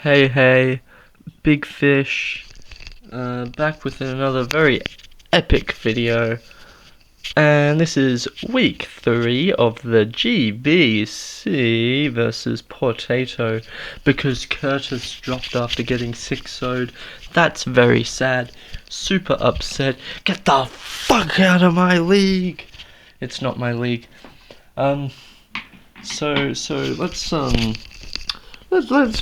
Hey, big fish, back with another very epic video, and this is week 3 of the GBC versus Potatoe, because Curtis dropped after getting 6-0'd. That's very sad, super upset. Get the fuck out of my league! It's not my league. So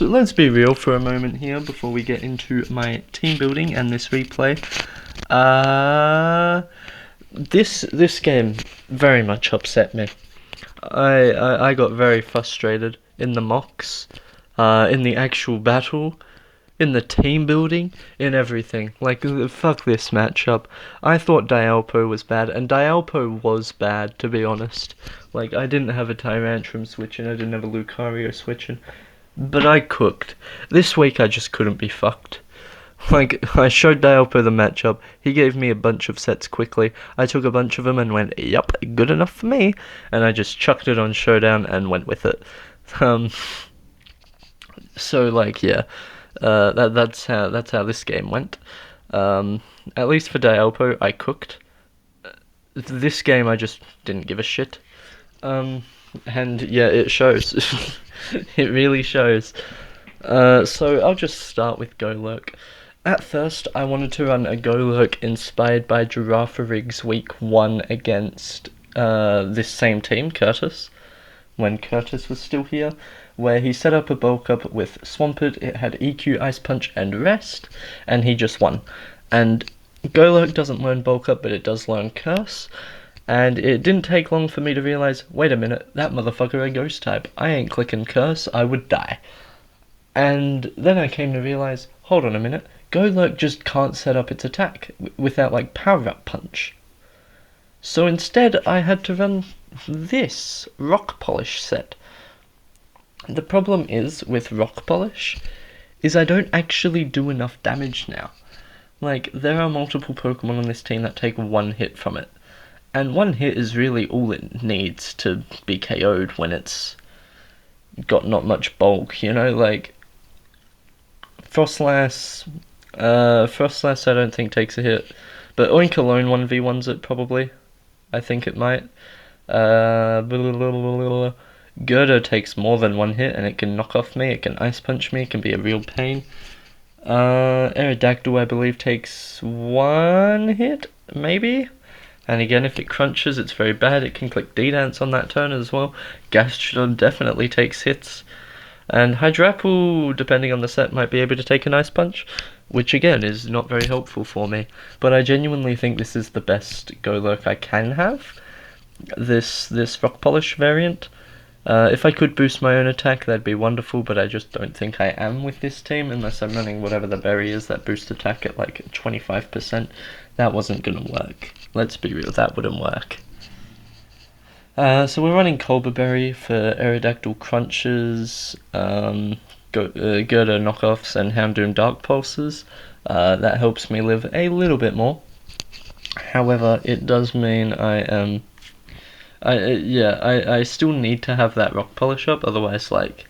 let's be real for a moment here before we get into my team building and this replay. This game very much upset me. I got very frustrated in the mocks, in the actual battle, in the team building, in everything. Like, fuck this matchup. I thought Dialpo was bad, and Dialpo was bad, to be honest. Like, I didn't have a Tyrantrum switching, I didn't have a Lucario switching. But I cooked. This week I just couldn't be fucked. Like, I showed Dialpo the matchup, he gave me a bunch of sets quickly, I took a bunch of them and went, yup, good enough for me, and I just chucked it on Showdown and went with it. So, like, yeah, that's how this game went. At least for Dialpo, I cooked. This game I just didn't give a shit. And yeah, it shows. It really shows. So I'll just start with Golurk. At first, I wanted to run a Golurk inspired by Giraffarigs week 1 against this same team, Curtis, when Curtis was still here, where he set up a bulk up with Swampert, it had EQ, Ice Punch, and Rest, and he just won. And Golurk doesn't learn bulk up, but it does learn Curse. And it didn't take long for me to realise, wait a minute, that motherfucker a ghost type. I ain't clicking Curse, I would die. And then I came to realise, hold on a minute, Golurk just can't set up its attack without, like, Power Up Punch. So instead I had to run this Rock Polish set. The problem is, with Rock Polish, is I don't actually do enough damage now. Like, there are multiple Pokemon on this team that take one hit from it. And one hit is really all it needs to be KO'd when it's got not much bulk, you know, like Frostlass I don't think takes a hit, but Oink alone 1v1s it probably. I think it might. Gerda takes more than one hit and it can knock off me, it can Ice Punch me, it can be a real pain. Aerodactyl I believe takes one hit, maybe? And again, if it crunches, it's very bad. It can click D-Dance on that turn as well. Gastrodon definitely takes hits. And Hydrapple, depending on the set, might be able to take a Ice Punch, which again is not very helpful for me. But I genuinely think this is the best Golurk I can have. This Rock Polish variant. If I could boost my own attack, that'd be wonderful, but I just don't think I am with this team, unless I'm running whatever the berry is that boosts attack at like 25%. That wasn't gonna work. Let's be real, that wouldn't work. So we're running Colberberry for Aerodactyl Crunches, Gerda Knockoffs, and Houndoom Dark Pulses. That helps me live a little bit more. However, it does mean I still need to have that Rock Polish up, otherwise, like,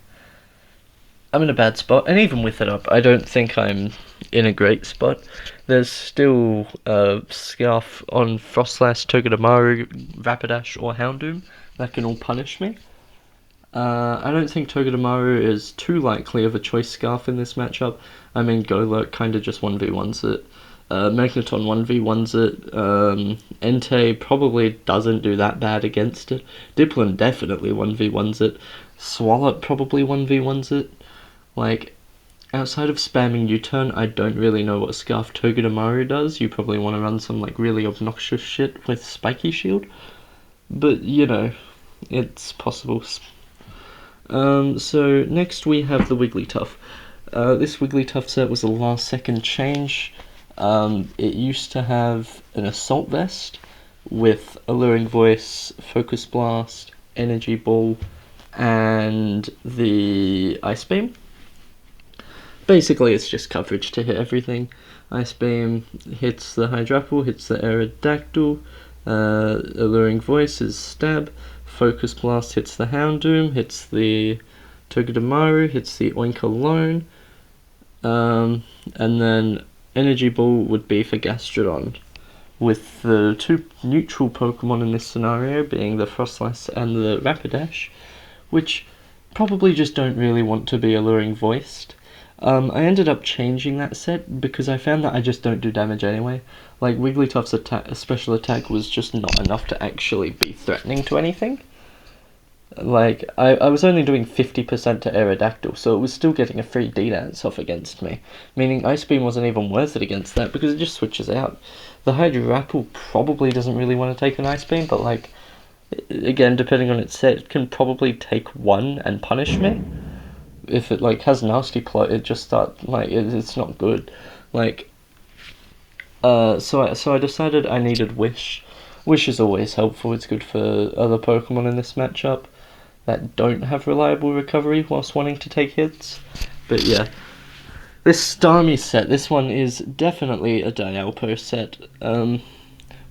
I'm in a bad spot, and even with it up, I don't think I'm in a great spot. There's still Scarf on Frostlass, Togedemaru, Rapidash, or Houndoom that can all punish me. I don't think Togedemaru is too likely of a choice Scarf in this matchup. I mean, Golurk kinda just 1v1s it. Magneton 1v1s it. Entei probably doesn't do that bad against it. Dipplin definitely 1v1s it. Swalot probably 1v1s it. Like, outside of spamming U-turn, I don't really know what Scarf Togedemaru does. You probably want to run some, like, really obnoxious shit with Spiky Shield. But, you know, it's possible. So, next we have the Wigglytuff. This Wigglytuff set was a last second change. It used to have an Assault Vest with Alluring Voice, Focus Blast, Energy Ball, and the Ice Beam. Basically, it's just coverage to hit everything. Ice Beam hits the Hydrapple, hits the Aerodactyl, Alluring Voice is Stab, Focus Blast hits the Houndoom, hits the Togedemaru, hits the Oink alone, And then Energy Ball would be for Gastrodon, with the two neutral Pokemon in this scenario being the Frostlass and the Rapidash, which probably just don't really want to be alluring voiced. I ended up changing that set because I found that I just don't do damage anyway. Like, Wigglytuff's special attack was just not enough to actually be threatening to anything. Like, I was only doing 50% to Aerodactyl, so it was still getting a free D-Dance off against me, meaning Ice Beam wasn't even worth it against that because it just switches out. The Hydrapple probably doesn't really want to take an Ice Beam, but like, again, depending on its set, it can probably take one and punish me. If it like has nasty plot, it just it's not good. Like, so I decided I needed Wish. Wish is always helpful. It's good for other Pokemon in this matchup that don't have reliable recovery whilst wanting to take hits. But yeah, this Starmie set, this one is definitely a Dialpo set,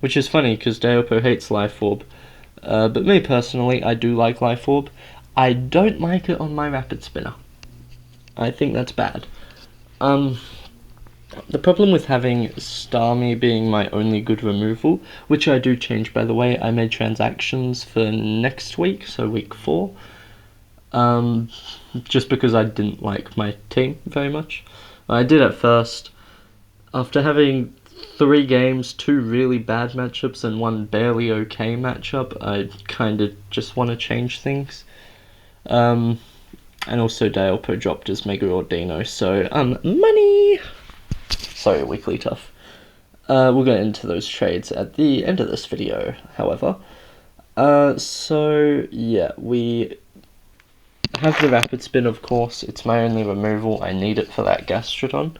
which is funny because Dialpo hates Life Orb. But me personally, I do like Life Orb. I don't like it on my Rapid Spinner. I think that's bad. The problem with having Starmie being my only good removal, which I do change by the way, I made transactions for next week, so week 4, just because I didn't like my team very much. I did at first, after having 3 games, 2 really bad matchups and 1 barely okay matchup, I kind of just want to change things. And also Dialpo dropped his Mega Ordino, so, money! Sorry, Wigglytuff. We'll get into those trades at the end of this video, however. So, yeah, we have the Rapid Spin, of course. It's my only removal. I need it for that Gastrodon.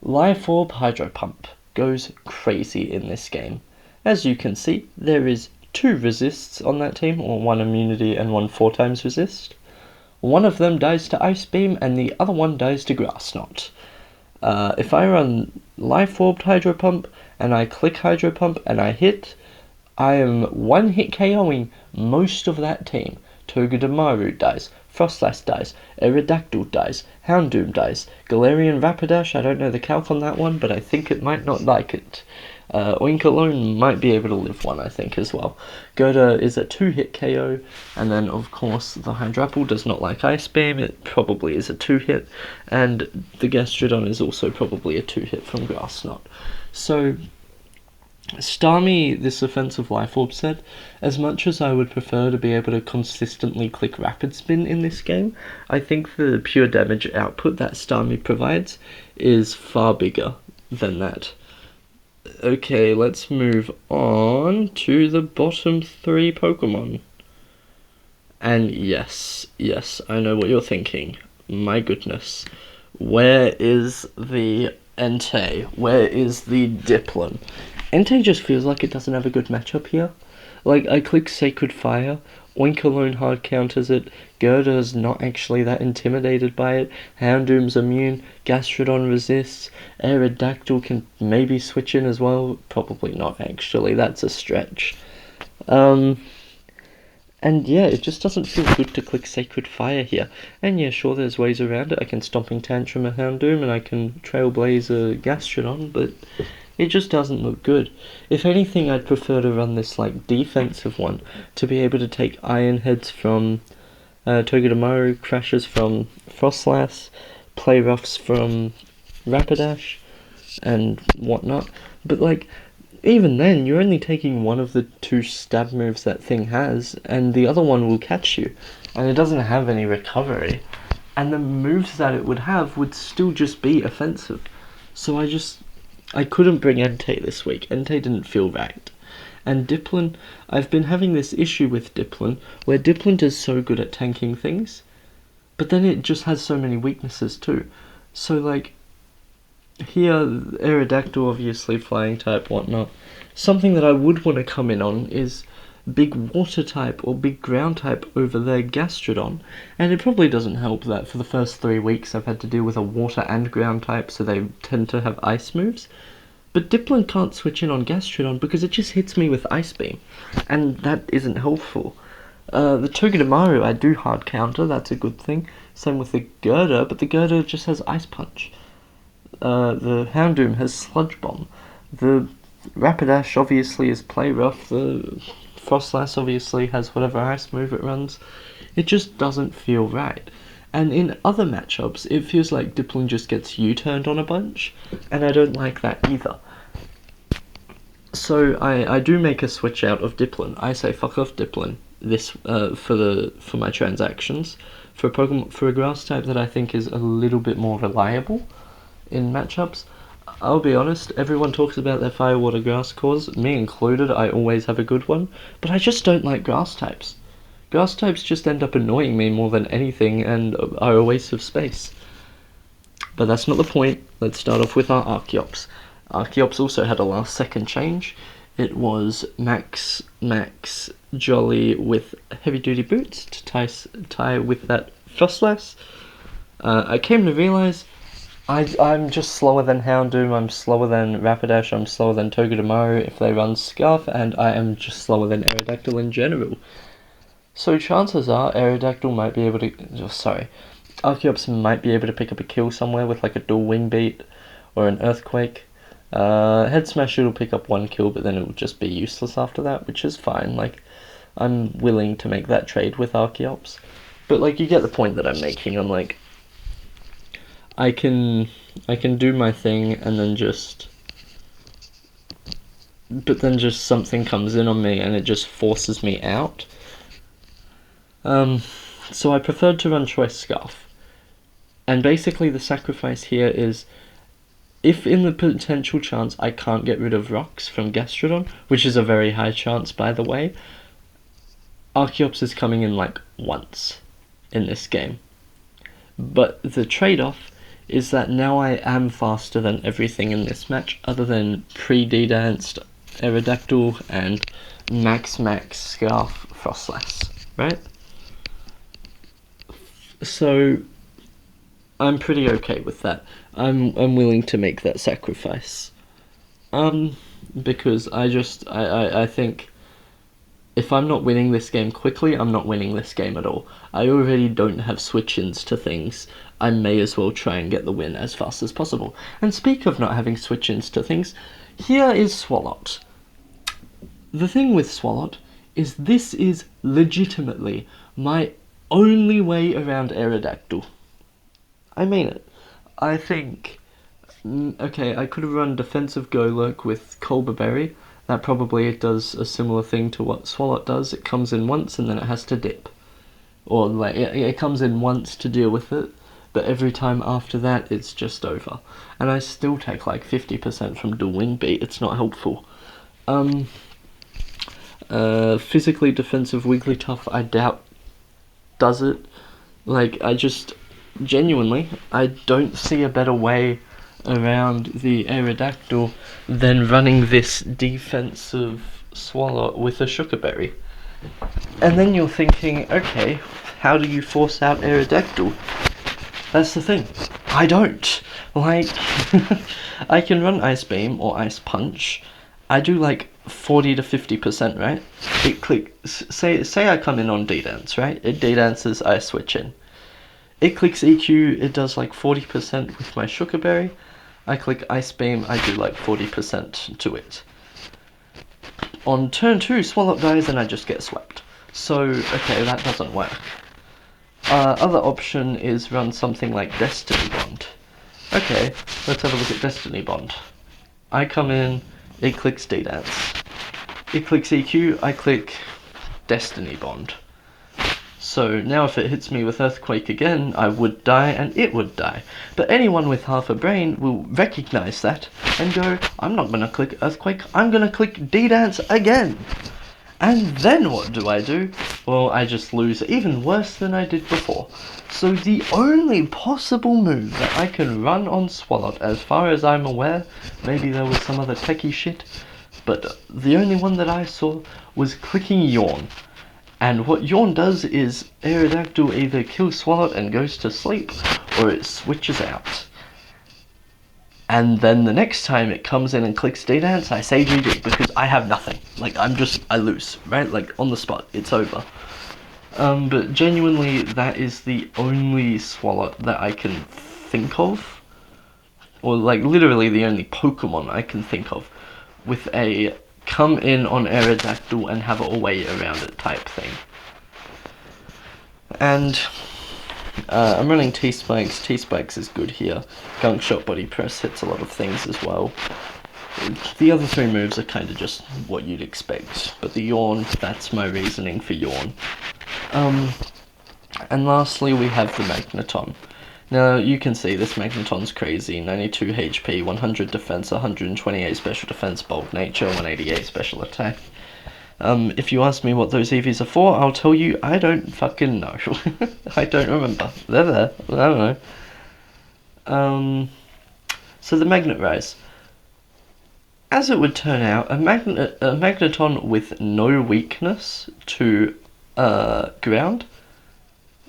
Life Orb Hydro Pump goes crazy in this game. As you can see, there is 2 resists on that team, or 1 immunity and 1 4 times resist. One of them dies to Ice Beam, and the other one dies to Grass Knot. If I run Life Orbed Hydro Pump, and I click Hydro Pump, and I hit, I am one-hit KOing most of that team. Togedemaru dies, Frostlass dies, Aerodactyl dies, Houndoom dies, Galarian Rapidash, I don't know the calc on that one, but I think it might not like it. Oink alone might be able to live one, I think, as well. Gerda is a 2-hit KO, and then, of course, the Hydrapple does not like Ice Beam, it probably is a 2-hit, and the Gastrodon is also probably a 2-hit from Grass Knot. So, Starmie, this offensive Life Orb set, as much as I would prefer to be able to consistently click Rapid Spin in this game, I think the pure damage output that Starmie provides is far bigger than that. Okay, let's move on to the bottom 3 Pokemon. And yes, I know what you're thinking. My goodness. Where is the Entei? Where is the Dipplin? Entei just feels like it doesn't have a good matchup here. Like, I click Sacred Fire, Oink alone hard counters it, Gerda's not actually that intimidated by it, Houndoom's immune, Gastrodon resists, Aerodactyl can maybe switch in as well, probably not actually, that's a stretch. And yeah, it just doesn't feel good to click Sacred Fire here. And yeah, sure, there's ways around it. I can Stomping Tantrum a Houndoom and I can Trailblaze a Gastrodon, but it just doesn't look good. If anything, I'd prefer to run this like defensive one to be able to take Iron Heads from Togedemaru, Crashes from Frostlass, Play Roughs from Rapidash, and whatnot. But like, even then, you're only taking one of the 2 stab moves that thing has, and the other one will catch you, and it doesn't have any recovery. And the moves that it would have would still just be offensive. So I couldn't bring Entei this week. Entei didn't feel right. And Dipplin, I've been having this issue with Dipplin, where Dipplin is so good at tanking things, but then it just has so many weaknesses too. So like, here, Aerodactyl obviously flying type, whatnot. Something that I would want to come in on is big water type or big ground type over their Gastrodon, and it probably doesn't help that for the first 3 weeks I've had to deal with a water and ground type, so they tend to have ice moves. But Dipplin can't switch in on Gastrodon because it just hits me with Ice Beam, and that isn't helpful. The Togedemaru I do hard counter, that's a good thing. Same with the Gerda, but the Gerda just has Ice Punch. The Houndoom has Sludge Bomb. The Rapidash obviously is Play Rough. The Frostlass obviously has whatever ice move it runs. It just doesn't feel right. And in other matchups, it feels like Dipplin just gets U-turned on a bunch, and I don't like that either. So I do make a switch out of Dipplin. I say fuck off Dipplin this for my transactions for a grass type that I think is a little bit more reliable in matchups. I'll be honest, everyone talks about their Fire Water Grass cores, me included. I always have a good one, but I just don't like grass types. Grass types just end up annoying me more than anything and are a waste of space. But that's not the point. Let's start off with our Archeops. Archeops also had a last second change. It was Max Jolly with heavy duty boots to tie with that Frostlass. I came to realise I'm just slower than Houndoom, I'm slower than Rapidash, I'm slower than Togedemaru if they run Scarf, and I am just slower than Aerodactyl in general. So chances are Aerodactyl might be able to... Archeops might be able to pick up a kill somewhere with like a dual wing beat or an Earthquake. Head Smash will pick up one kill, but then it will just be useless after that, which is fine. Like, I'm willing to make that trade with Archeops. But like, you get the point that I'm making. I'm like, I can do my thing and then just... But then just something comes in on me and it just forces me out. So I preferred to run Choice Scarf. And basically the sacrifice here is, if in the potential chance I can't get rid of rocks from Gastrodon, which is a very high chance by the way, Archeops is coming in like once in this game. But the trade-off is that now I am faster than everything in this match, other than pre-D-danced Aerodactyl and Max Scarf Frostlass, right? So I'm pretty okay with that. I'm willing to make that sacrifice. Because I think if I'm not winning this game quickly, I'm not winning this game at all. I already don't have switch-ins to things. I may as well try and get the win as fast as possible. And speak of not having switch-ins to things, here is Swalot. The thing with Swalot is this is legitimately my only way around Aerodactyl. I mean it. I think... Okay, I could have run Defensive Golurk with Colbur Berry. That probably does a similar thing to what Swalot does. It comes in once and then it has to dip. Or like it comes in once to deal with it, but every time after that it's just over. And I still take like 50% from dual wing beat. It's not helpful. Physically defensive Wigglytuff, I doubt does it. Like, I just genuinely, I don't see a better way around the Aerodactyl than running this defensive Swalot with a Sugar Berry. And then you're thinking, okay, how do you force out Aerodactyl? That's the thing. I don't. Like, I can run Ice Beam or Ice Punch. I do like 40 to 50%, right? It clicks, say I come in on D-Dance, right? It D-Dances, I switch in. It clicks EQ, it does like 40% with my Sugar Berry. I click Ice Beam, I do like 40% to it. On turn 2, Swalot dies and I just get swept. So, okay, that doesn't work. Other option is run something like Destiny Bond. Okay, let's have a look at Destiny Bond. I come in, it clicks D-Dance. It clicks EQ, I click Destiny Bond. So now if it hits me with Earthquake again, I would die and it would die. But anyone with half a brain will recognize that and go, I'm not gonna click Earthquake, I'm gonna click D-Dance again. And then what do? Well, I just lose even worse than I did before. So the only possible move that I can run on Swalot, as far as I'm aware, maybe there was some other techie shit, but the only one that I saw was clicking Yawn. And what Yawn does is Aerodactyl either kills Swalot and goes to sleep, or it switches out. And then the next time it comes in and clicks D-Dance, I say GG, because I have nothing. Like, I lose, right? Like, on the spot, it's over. But genuinely, that is the only Swalot that I can think of, or like literally the only Pokemon I can think of, with a come in on Aerodactyl and have a way around it type thing. And I'm running T-Spikes. T-Spikes is good here. Gunk Shot, Body Press hits a lot of things as well. The other three moves are kind of just what you'd expect, but the Yawn, that's my reasoning for Yawn. And lastly we have the Magneton. Now you can see this Magneton's crazy, 92 HP, 100 defense, 128 special defense, bold nature, 188 special attack. If you ask me what those EVs are for, I'll tell you I don't fucking know. I don't remember. They're there. I don't know. So the Magnet Rise. As it would turn out, a Magneton with no weakness to ground,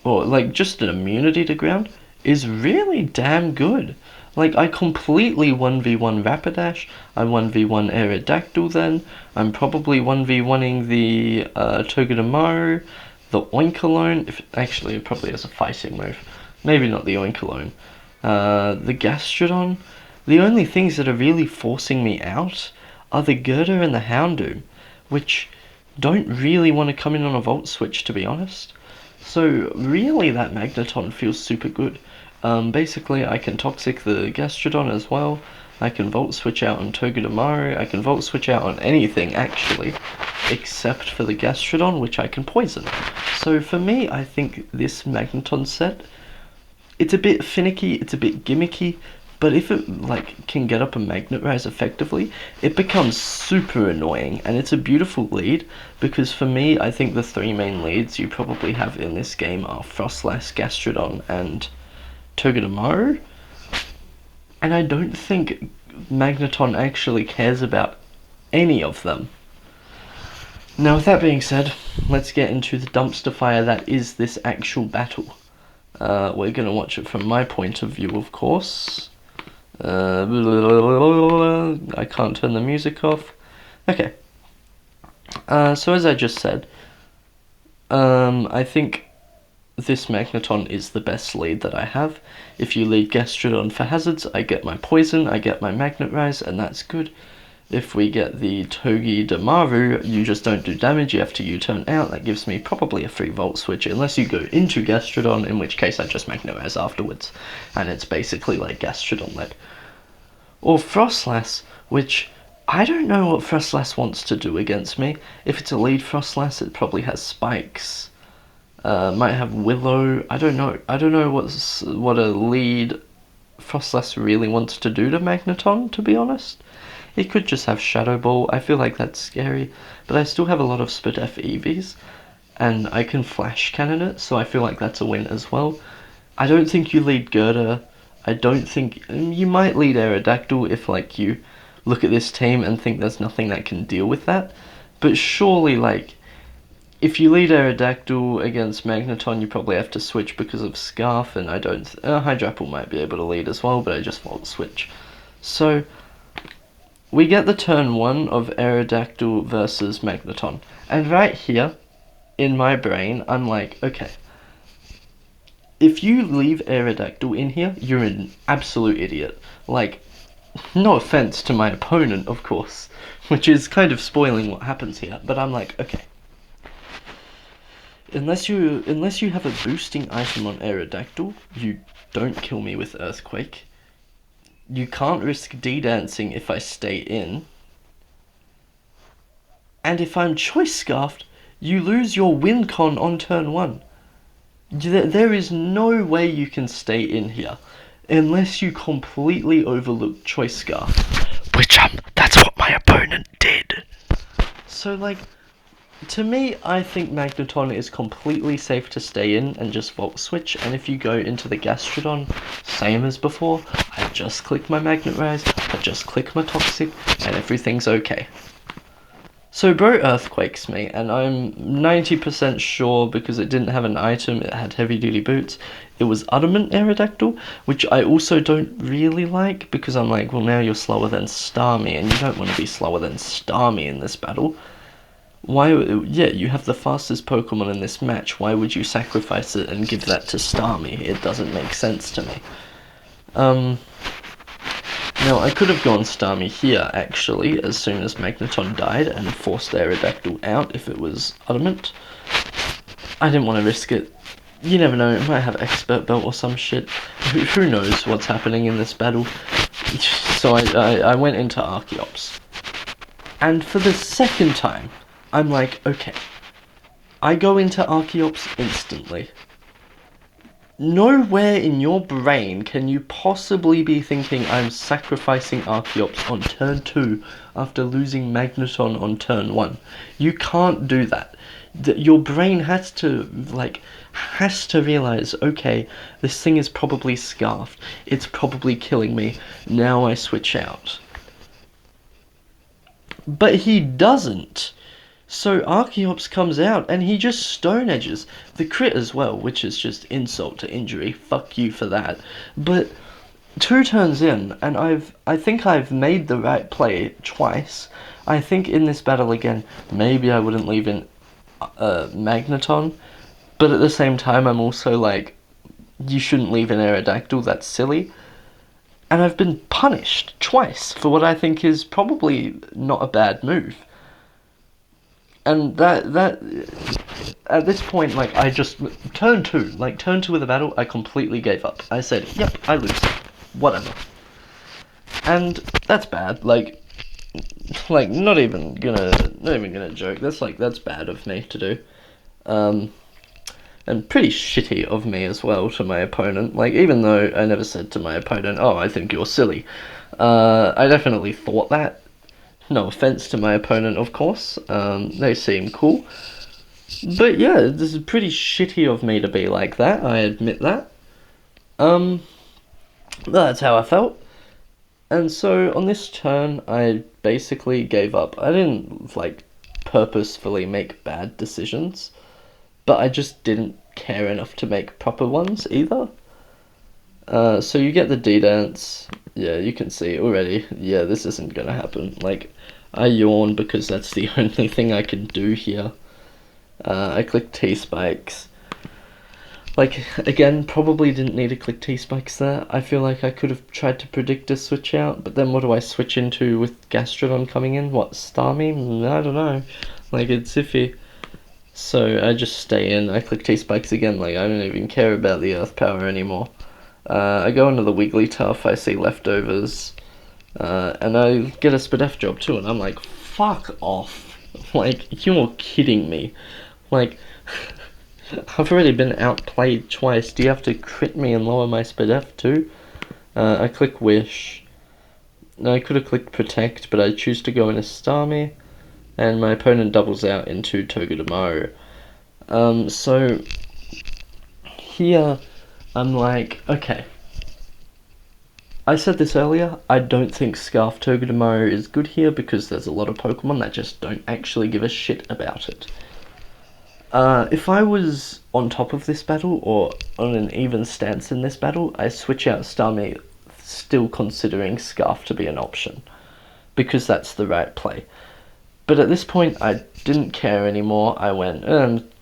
or like just an immunity to ground, is really damn good. Like, I completely 1v1 Rapidash, I 1v1 Aerodactyl then, I'm probably 1v1ing the Togedemaru, the Oinkologne, actually it probably has a fighting move, maybe not the Oinkologne, the Gastrodon. The only things that are really forcing me out are the Gerda and the Houndoom, which don't really want to come in on a Volt Switch, to be honest. So really that Magneton feels super good. Basically I can Toxic the Gastrodon as well, I can Volt Switch out on Togedemaru, I can Volt Switch out on anything actually, except for the Gastrodon, which I can Poison. So for me, I think this Magneton set, it's a bit finicky, it's a bit gimmicky, but if it like can get up a Magnet Rise effectively, it becomes super annoying, and it's a beautiful lead, because for me, I think the three main leads you probably have in this game are Frostlass, Gastrodon, and Togedemaru, and I don't think Magneton actually cares about any of them. Now with that being said, let's get into the dumpster fire that is this actual battle. We're going to watch it from my point of view, of course. I can't turn the music off. Okay. So as I just said, I think this Magneton is the best lead that I have. If you lead Gastrodon for hazards, I get my Poison, I get my Magnet Rise, and that's good. If we get the Togedemaru, you just don't do damage, you have to U-turn out. That gives me probably a free Volt Switch, unless you go into Gastrodon, in which case I just Magnet Rise afterwards. And it's basically like Gastrodon led. Or Frostlass, which I don't know what Frostlass wants to do against me. If it's a lead Frostlass, it probably has spikes. Might have Willow. I don't know. I don't know what a lead Frostlass really wants to do to Magneton, to be honest. It could just have Shadow Ball. I feel like that's scary, but I still have a lot of Spadef EVs, and I can Flash Cannon it, so I feel like that's a win as well. I don't think you lead Gerda. I don't think you might lead Aerodactyl if like you look at this team and think there's nothing that can deal with that. But surely, like, if you lead Aerodactyl against Magneton, you probably have to switch because of Scarf, and I don't. Hydrapple might be able to lead as well, but I just Volt Switch. So we get the turn 1 of Aerodactyl versus Magneton, and right here in my brain, I'm like, okay, if you leave Aerodactyl in here, you're an absolute idiot. Like, no offense to my opponent, of course, which is kind of spoiling what happens here, but I'm like, okay, unless you have a boosting item on Aerodactyl, you don't kill me with Earthquake. You can't risk D-dancing if I stay in. And if I'm Choice Scarfed, you lose your win con on turn 1. There is no way you can stay in here unless you completely overlook Choice Scarf, which that's what my opponent did. So like, to me, I think Magneton is completely safe to stay in and just Volt Switch, and if you go into the Gastrodon, same as before, I just click my Magnet Rise, I just click my Toxic, and everything's okay. So bro Earthquakes me, and I'm 90% sure, because it didn't have an item, it had heavy duty boots, it was Adamant Aerodactyl, which I also don't really like, because I'm like, well now you're slower than Starmie, and you don't want to be slower than Starmie in this battle. Why? Yeah, you have the fastest Pokemon in this match. Why would you sacrifice it and give that to Starmie? It doesn't make sense to me. Now, I could have gone Starmie here, actually, as soon as Magneton died, and forced Aerodactyl out if it was Adamant. I didn't want to risk it. You never know, it might have Expert Belt or some shit. Who knows what's happening in this battle. So I went into Archeops. And for the second time, I'm like, okay. I go into Archeops instantly. Nowhere in your brain can you possibly be thinking I'm sacrificing Archeops on turn 2 after losing Magneton on turn 1. You can't do that. Your brain has to realize, okay, this thing is probably scarfed. It's probably killing me. Now I switch out. But he doesn't. So Archeops comes out and he just Stone Edges. The crit as well, which is just insult to injury. Fuck you for that. But 2 turns in, and I think I've made the right play twice. I think in this battle again, maybe I wouldn't leave in Magneton, but at the same time I'm also like, you shouldn't leave in Aerodactyl, that's silly. And I've been punished twice for what I think is probably not a bad move. And that at this point, like, I just turn 2 of the battle, I completely gave up. I said, yep, I lose, whatever. And that's bad. Like not even gonna joke. That's bad of me to do. And pretty shitty of me as well to my opponent. Like, even though I never said to my opponent, oh, I think you're silly. I definitely thought that. No offense to my opponent, of course. They seem cool. But yeah, this is pretty shitty of me to be like that, I admit that. That's how I felt. And so on this turn, I basically gave up. I didn't, purposefully make bad decisions, but I just didn't care enough to make proper ones either. So you get the D-Dance. Yeah, you can see already. Yeah, this isn't gonna happen. Like, I yawn because that's the only thing I can do here. I click T-Spikes. Like, again, probably didn't need to click T-Spikes there. I feel like I could have tried to predict a switch out, but then what do I switch into with Gastrodon coming in? What, Starmie? I don't know. Like, it's iffy. So I just stay in. I click T-Spikes again. Like, I don't even care about the Earth Power anymore. I go into the Wigglytuff. I see leftovers. And I get a Spadef job too, and I'm like, fuck off. Like, you're kidding me. Like, I've already been outplayed twice. Do you have to crit me and lower my Spadef too? I click Wish. I could have clicked Protect, but I choose to go into Starmie, and my opponent doubles out into Togedemaru. So here I'm like, okay. I said this earlier, I don't think Scarf Togedemaru is good here because there's a lot of Pokemon that just don't actually give a shit about it. If I was on top of this battle, or on an even stance in this battle, I switch out Starmie, still considering Scarf to be an option, because that's the right play. But at this point, I didn't care anymore. I went,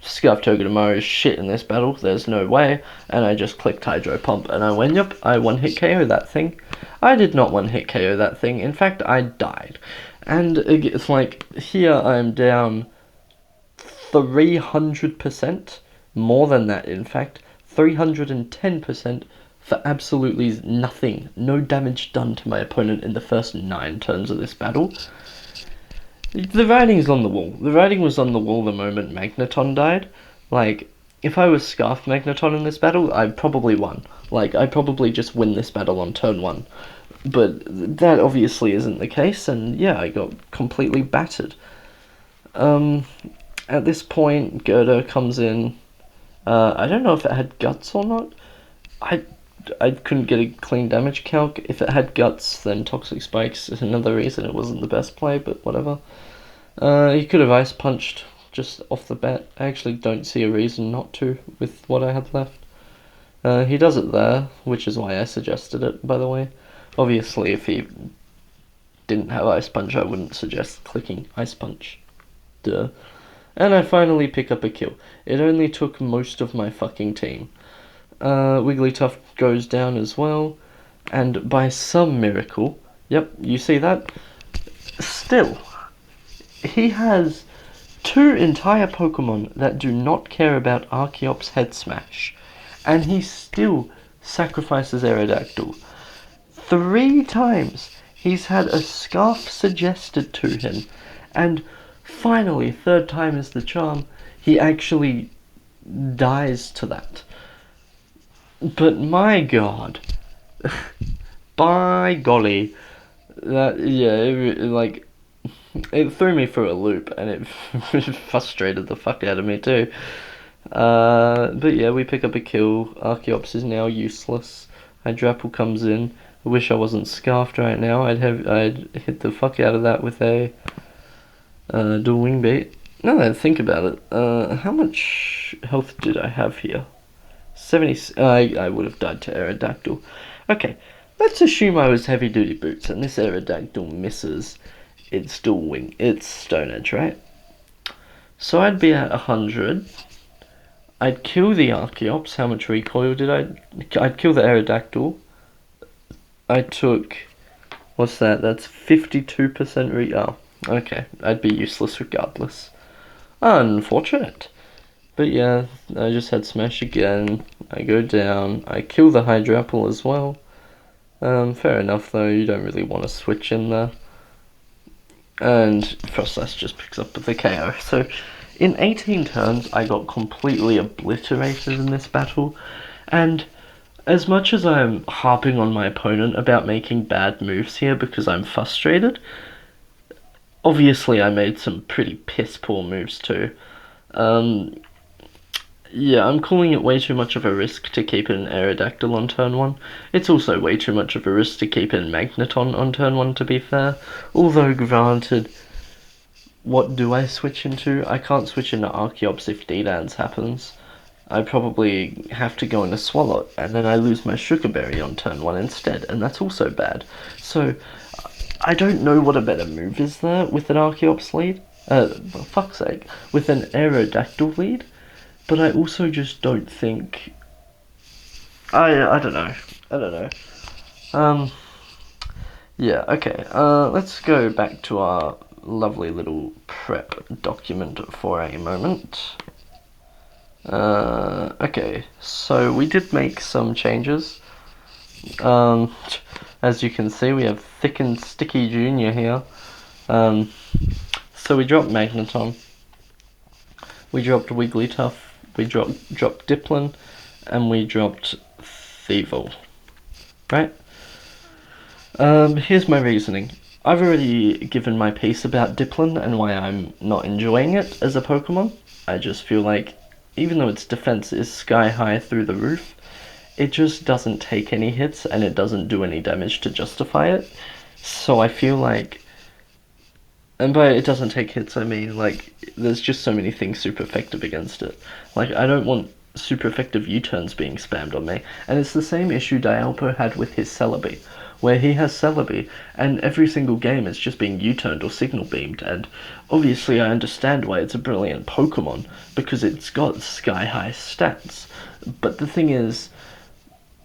Scarf Togedemaru is shit in this battle, there's no way, and I just clicked Hydro Pump, and I went, yep, I one-hit KO that thing. I did not one-hit KO that thing, in fact, I died. And it's like, here I'm down 300%, more than that in fact, 310% for absolutely nothing. No damage done to my opponent in the first 9 turns of this battle. The writing's on the wall. The writing was on the wall the moment Magneton died. Like, if I was Scarf Magneton in this battle, I probably won. Like, I probably just win this battle on turn 1. But that obviously isn't the case, and yeah, I got completely battered. At this point, Gerda comes in. I don't know if it had Guts or not. I couldn't get a clean damage calc. If it had Guts, then Toxic Spikes is another reason it wasn't the best play, but whatever. He could have Ice Punched just off the bat. I actually don't see a reason not to with what I had left. He does it there, which is why I suggested it, by the way. Obviously, if he didn't have Ice Punch, I wouldn't suggest clicking Ice Punch. Duh. And I finally pick up a kill. It only took most of my fucking team. Wigglytuff goes down as well, and by some miracle, yep, you see that? Still, he has two entire Pokemon that do not care about Archeop's head smash, and he still sacrifices Aerodactyl. 3 times he's had a scarf suggested to him, and finally, third time is the charm, he actually dies to that. But my god, by golly, that, yeah, it threw me for a loop, and it frustrated the fuck out of me too. But yeah, we pick up a kill. Archeops is now useless. Hydrapple comes in. I wish I wasn't scarfed right now. I'd hit the fuck out of that with a dual wing bait. Now that I think about it, how much health did I have here? 70. I would have died to Aerodactyl. Okay, let's assume I was heavy duty boots, and this Aerodactyl misses. It's dual wing. It's Stone Edge, right? So I'd be at 100. I'd kill the Archeops. How much recoil did I'd kill the Aerodactyl. I took, what's that? That's 52% oh, okay. I'd be useless regardless. Unfortunate. But yeah, I just had Smash again. I go down. I kill the Hydrapple as well. Fair enough though, you don't really want to switch in there. And Frostlass just picks up with the KO. So in 18 turns, I got completely obliterated in this battle. And as much as I'm harping on my opponent about making bad moves here because I'm frustrated, obviously I made some pretty piss poor moves too. Yeah, I'm calling it way too much of a risk to keep an Aerodactyl on turn 1. It's also way too much of a risk to keep in Magneton on turn 1, to be fair. Although, granted, what do I switch into? I can't switch into Archeops if D-Dance happens. I probably have to go into Swalot, and then I lose my Sugar Berry on turn 1 instead, and that's also bad. So, I don't know what a better move is there with an Archeops lead. For fuck's sake, with an Aerodactyl lead. But I also just don't think... I don't know. Yeah, okay. Let's go back to our lovely little prep document for a moment. Okay, so we did make some changes. As you can see, we have Thick and Sticky Jr. here. So we dropped Magneton. We dropped Wigglytuff. We dropped Dipplin, and we dropped Thievul. Right? Here's my reasoning. I've already given my piece about Dipplin and why I'm not enjoying it as a Pokemon. I just feel like, even though its defense is sky high through the roof, it just doesn't take any hits and it doesn't do any damage to justify it. So I feel like, and by it doesn't take hits, I mean, like, there's just so many things super effective against it. Like, I don't want super effective U-turns being spammed on me. And it's the same issue Dialpo had with his Celebi, where he has Celebi, and every single game is just being U-turned or signal beamed, and obviously I understand why it's a brilliant Pokemon, because it's got sky-high stats. But the thing is,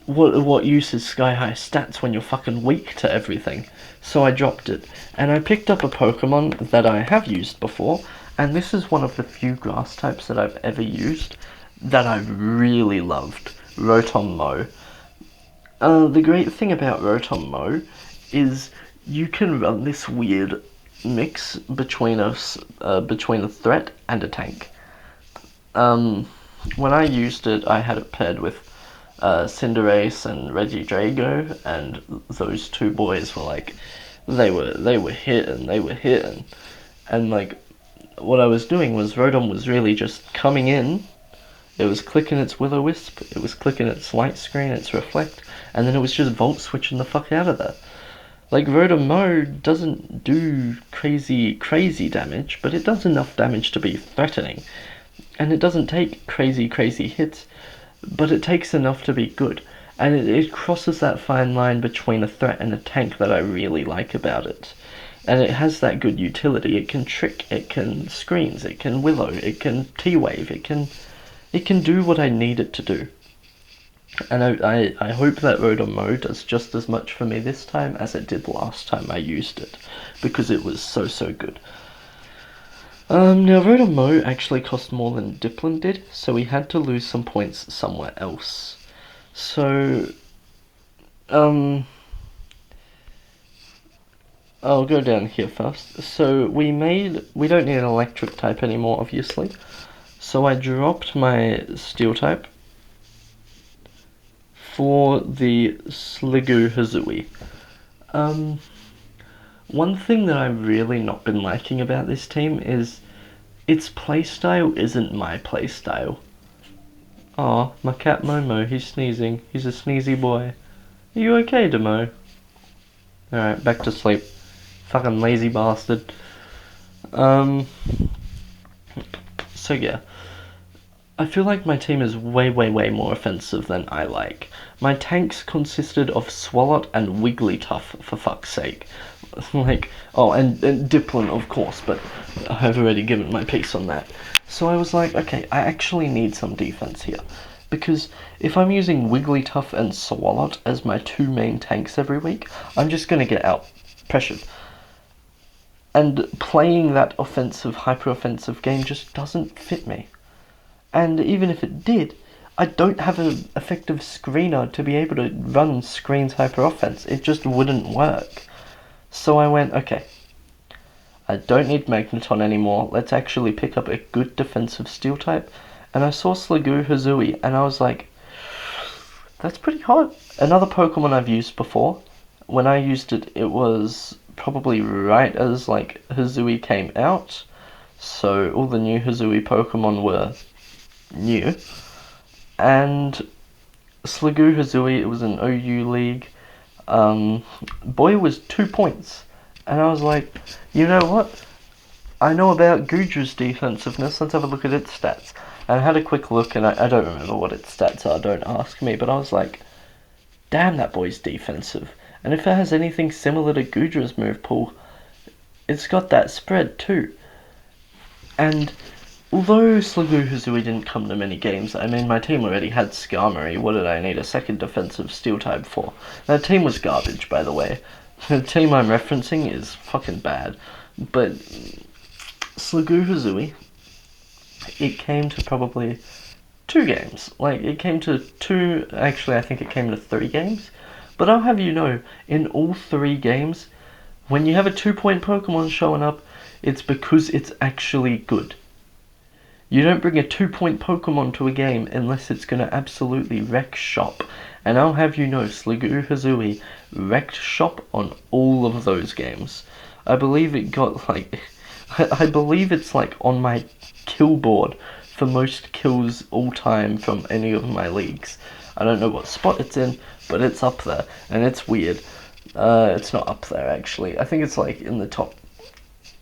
what use is sky-high stats when you're fucking weak to everything? So I dropped it, and I picked up a Pokemon that I have used before, and this is one of the few grass types that I've ever used that I really loved, Rotom Mow. The great thing about Rotom Mow is you can run this weird mix between a threat and a tank. When I used it, I had it paired with Cinderace and Regidrago, and those two boys were like, they were hitting, and like, what I was doing was Rotom was really just coming in. It was clicking its Will-O-Wisp, it was clicking its Light Screen, its Reflect, and then it was just Volt switching the fuck out of that. Like, Rotom Mow doesn't do crazy damage, but it does enough damage to be threatening. And it doesn't take crazy hits, but it takes enough to be good. And it crosses that fine line between a threat and a tank that I really like about it. And it has that good utility. It can trick, it can screens, it can willow, it can T-wave, it can do what I need it to do. And I hope that Aerodactyl does just as much for me this time as it did last time I used it, because it was so good. Now Aerodactyl actually cost more than Diplin did, so we had to lose some points somewhere else. So, I'll go down here first. So we don't need an electric type anymore, obviously. So I dropped my steel type for the Sliggoo Hazooey. One thing that I've really not been liking about this team is its playstyle isn't my playstyle. Aw, my cat Momo, he's sneezing. He's a sneezy boy. Are you okay, Demo? Alright, back to sleep. Fucking lazy bastard. So yeah. I feel like my team is way more offensive than I like. My tanks consisted of Swalot and Wigglytuff, for fuck's sake. Like, oh, and Diplin, of course, but I've already given my piece on that. So I was like, okay, I actually need some defense here. Because if I'm using Wigglytuff and Swalot as my two main tanks every week, I'm just going to get out-pressured. And playing that offensive, hyper-offensive game just doesn't fit me. And even if it did, I don't have an effective screener to be able to run screens hyper-offense. It just wouldn't work. So I went, okay, I don't need Magneton anymore. Let's actually pick up a good defensive steel type. And I saw Sliggoo Hazooey, and I was like, that's pretty hot. Another Pokemon I've used before. When I used it, it was probably right as like Hazooey came out. So all the new Hazooey Pokemon were new. And Sliggoo Hazooey, it was an OU league. Boy was 2 points. And I was like, you know what? I know about Goodra's defensiveness. Let's have a look at its stats. And I had a quick look, and I don't remember what its stats are, don't ask me, but I was like, damn, that boy's defensive. And if it has anything similar to Goodra's move pool, it's got that spread too. And although Sliggoo Hazooey didn't come to many games, I mean, my team already had Skarmory. What did I need a second defensive steel type for? That team was garbage, by the way. The team I'm referencing is fucking bad. But Sliggoo Hazooey, it came to probably 2 games. Like, it came to 2, actually I think it came to 3 games. But I'll have you know, in all 3 games, when you have a 2-point Pokemon showing up, it's because it's actually good. You don't bring a 2-point Pokemon to a game unless it's going to absolutely wreck shop. And I'll have you know, Sliggoo Hazooey wrecked shop on all of those games. I believe it got like... I believe it's like on my kill board for most kills all time from any of my leagues. I don't know what spot it's in, but it's up there. And it's weird. It's not up there actually. I think it's like in the top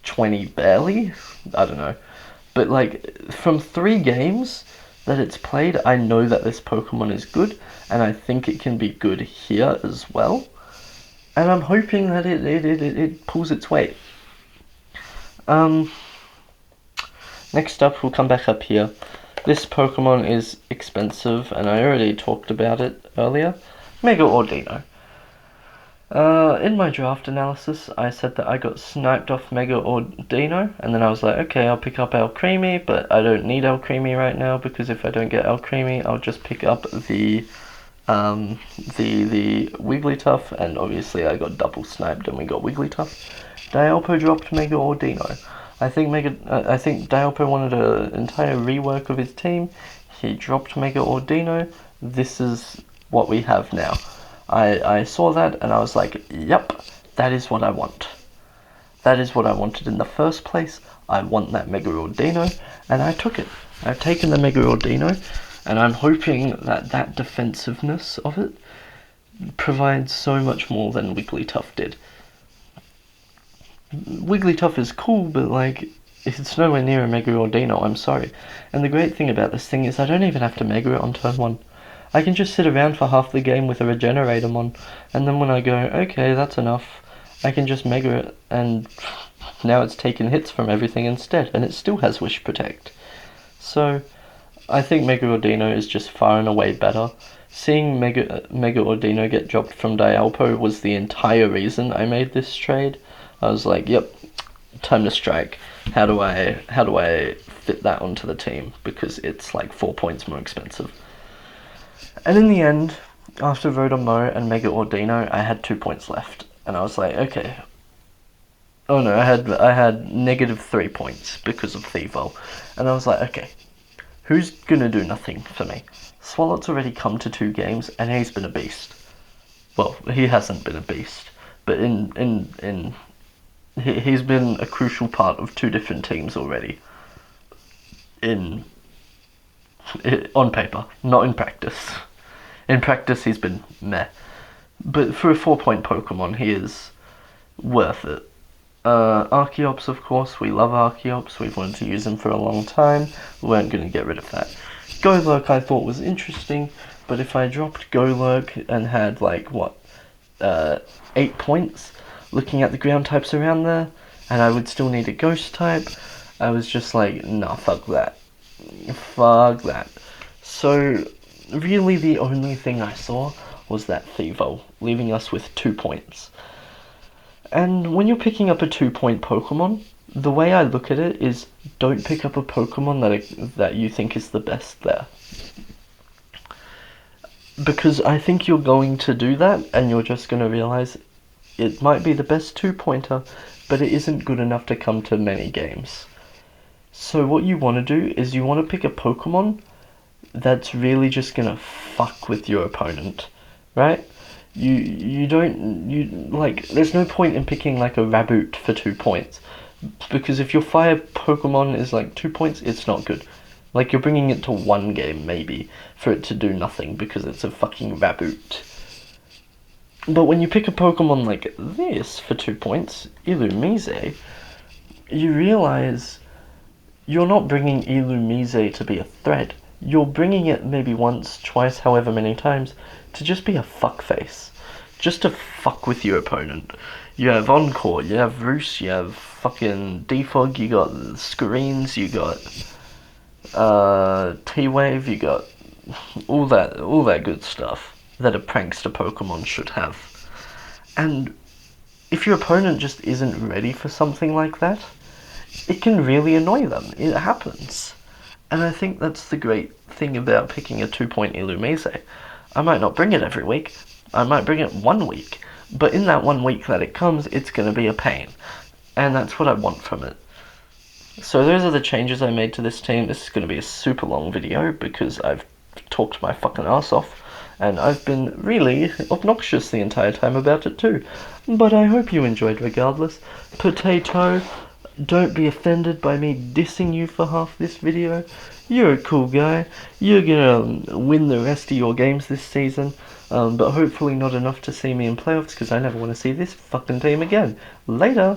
20 barely. I don't know. But like, from 3 games that it's played, I know that this Pokemon is good, and I think it can be good here as well. And I'm hoping that it pulls its weight. Next up, we'll come back up here. This Pokemon is expensive, and I already talked about it earlier. Mega Ordino. In my draft analysis, I said that I got sniped off Mega Ordino, and then I was like, okay, I'll pick up Alcremie, but I don't need Alcremie right now, because if I don't get Alcremie, I'll just pick up the Wigglytuff, and obviously I got double sniped and we got Wigglytuff. Dialpo dropped Mega Ordino. I think Dialpo wanted an entire rework of his team. He dropped Mega Ordino. This is what we have now. I saw that and I was like, yep, that is what I want. That is what I wanted in the first place. I want that Mega Ordino, and I took it. I've taken the Mega Ordino, and I'm hoping that that defensiveness of it provides so much more than Wigglytuff did. Wigglytuff is cool, but like, it's nowhere near a Mega Ordino, I'm sorry. And the great thing about this thing is I don't even have to Mega it on turn 1. I can just sit around for half the game with a Regenerator on, and then when I go, okay, that's enough, I can just Mega it, and now it's taken hits from everything instead, and it still has Wish Protect. So, I think Mega Ordino is just far and away better. Seeing Mega Ordino get dropped from Dialpo was the entire reason I made this trade. I was like, yep, time to strike. How do I fit that onto the team? Because it's like 4 points more expensive. And in the end, after Rotomo and Mega Ordino, I had 2 points left. And I was like, okay. Oh no, I had -3 points because of Thivo. And I was like, okay, who's gonna do nothing for me? Swallow's already come to 2 games, and he's been a beast. Well, he hasn't been a beast, but he's been a crucial part of 2 different teams already. On paper, not in practice. In practice, he's been meh. But for a 4-point Pokemon, he is worth it. Archeops, of course, we love Archeops. We've wanted to use him for a long time. We weren't going to get rid of that. Golurk I thought was interesting, but if I dropped Golurk and had, 8 points, looking at the ground types around there, and I would still need a ghost type, I was just like, nah, fuck that. Fuck that. So, really the only thing I saw was that Thivo, leaving us with 2 points. And when you're picking up a 2-point Pokemon, the way I look at it is don't pick up a Pokemon that you think is the best there. Because I think you're going to do that, and you're just going to realize it might be the best 2-pointer, but it isn't good enough to come to many games. So what you want to do is you want to pick a Pokemon that's really just going to fuck with your opponent, right? There's no point in picking like a Raboot for 2 points, because if your fire Pokemon is like 2 points, it's not good. Like, you're bringing it to 1 game maybe for it to do nothing because it's a fucking Raboot. But when you pick a Pokemon like this for 2 points, Illumise, you realize you're not bringing Illumise to be a threat. You're bringing it maybe once, twice, however many times, to just be a fuckface. Just to fuck with your opponent. You have Encore, you have Roos, you have fucking Defog, you got Screens, you got T-Wave, you got all that good stuff that a prankster Pokemon should have. And if your opponent just isn't ready for something like that, it can really annoy them. It happens. And I think that's the great thing about picking a 2-point Illumise. I might not bring it every week, I might bring it 1 week, but in that 1 week that it comes, it's going to be a pain. And that's what I want from it. So those are the changes I made to this team. This is going to be a super long video because I've talked my fucking ass off, and I've been really obnoxious the entire time about it too. But I hope you enjoyed regardless. Potatoe, don't be offended by me dissing you for half this video. You're a cool guy. You're gonna win the rest of your games this season, but hopefully not enough to see me in playoffs, because I never want to see this fucking team again. Later!